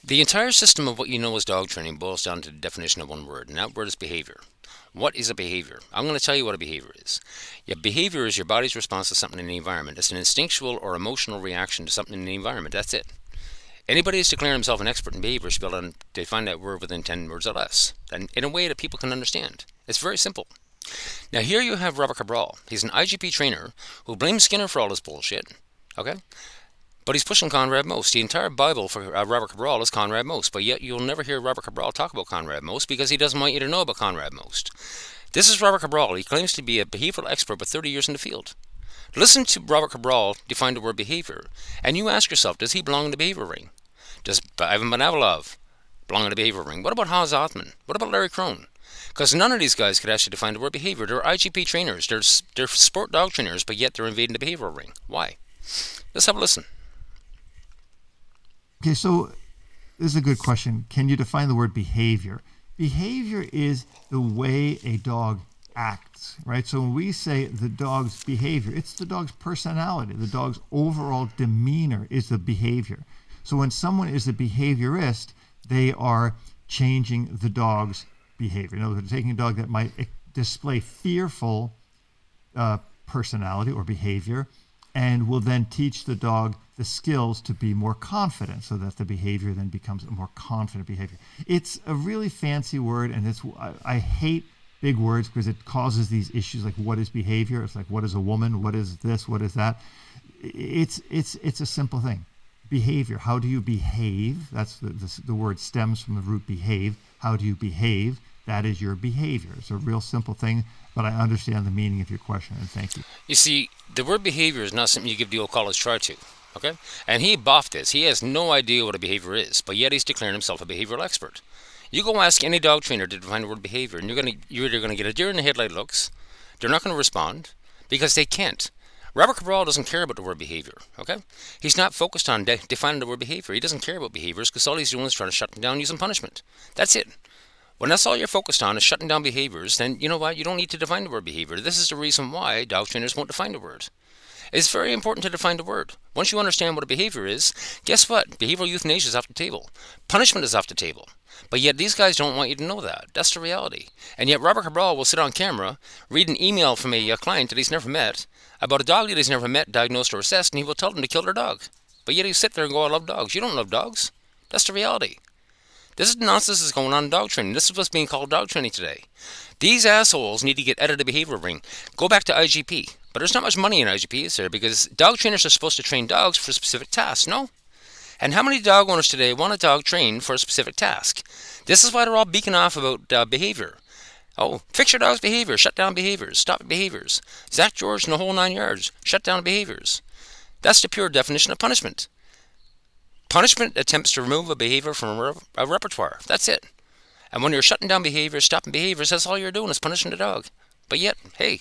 The entire system of what you know as dog training boils down to the definition of one word, and that word is behavior. What is a behavior? I'm going to tell you what a behavior is. Yeah, behavior is your body's response to something in the environment. It's an instinctual or emotional reaction to something in the environment. That's it. Anybody who's declaring himself an expert in behavior should be able to define that word within 10 words or less, and in a way that people can understand. It's very simple. Now, here you have Robert Cabral. He's an IGP trainer who blames Skinner for all this bullshit. Okay? But he's pushing Conrad Most. The entire Bible for Robert Cabral is Conrad Most, but yet you'll never hear Robert Cabral talk about Conrad Most because he doesn't want you to know about Conrad Most. This is Robert Cabral. He claims to be a behavioral expert with 30 years in the field. Listen to Robert Cabral define the word behavior, and you ask yourself, does he belong in the behavior ring? Does Ivan Benavalov belong in the behavior ring? What about Hans Othman? What about Larry Crone? Because none of these guys could actually define the word behavior. They're IGP trainers. They're sport dog trainers, but yet they're invading the behavioral ring. Why? Let's have a listen. Okay, so this is a good question. Can you define the word behavior? Behavior is the way a dog acts, right? So when we say the dog's behavior, it's the dog's personality. The dog's overall demeanor is the behavior. So when someone is a behaviorist, they are changing the dog's behavior. In other words, they're taking a dog that might display fearful personality or behavior and will then teach the dog the skills to be more confident so that the behavior then becomes a more confident behavior. It's a really fancy word, and I hate big words because it causes these issues like what is behavior? It's like what is a woman? What is this? What is that? It's a simple thing. Behavior. How do you behave? That's the word stems from the root behave. How do you behave? That is your behavior. It's a real simple thing, but I understand the meaning of your question, and thank you. You see, the word behavior is not something you give the old college try to. Okay? And he boffed this. He has no idea what a behavior is, but yet he's declaring himself a behavioral expert. You go ask any dog trainer to define the word behavior, and you're either going to get a deer in the headlight looks, they're not going to respond, because they can't. Robert Cabral doesn't care about the word behavior, okay? He's not focused on defining the word behavior. He doesn't care about behaviors because all he's doing is trying to shut them down using punishment. That's it. When that's all you're focused on is shutting down behaviors, then you know what? You don't need to define the word behavior. This is the reason why dog trainers won't define the word. It's very important to define the word. Once you understand what a behavior is, guess what? Behavioral euthanasia is off the table. Punishment is off the table. But yet these guys don't want you to know that. That's the reality. And yet Robert Cabral will sit on camera, read an email from a client that he's never met, about a dog that he's never met, diagnosed, or assessed, and he will tell them to kill their dog. But yet he'll sit there and go, I love dogs. You don't love dogs. That's the reality. This is nonsense that's going on in dog training. This is what's being called dog training today. These assholes need to get out of the behavior ring. Go back to IGP. But there's not much money in IGP, is there? Because dog trainers are supposed to train dogs for specific tasks, no? And how many dog owners today want a dog trained for a specific task? This is why they're all beaking off about behavior. Oh, fix your dog's behavior, shut down behaviors, stop behaviors. Zach George and the whole 9 yards, shut down behaviors. That's the pure definition of punishment. Punishment attempts to remove a behavior from a repertoire. That's it. And when you're shutting down behaviors, stopping behaviors, that's all you're doing is punishing the dog. But yet, hey,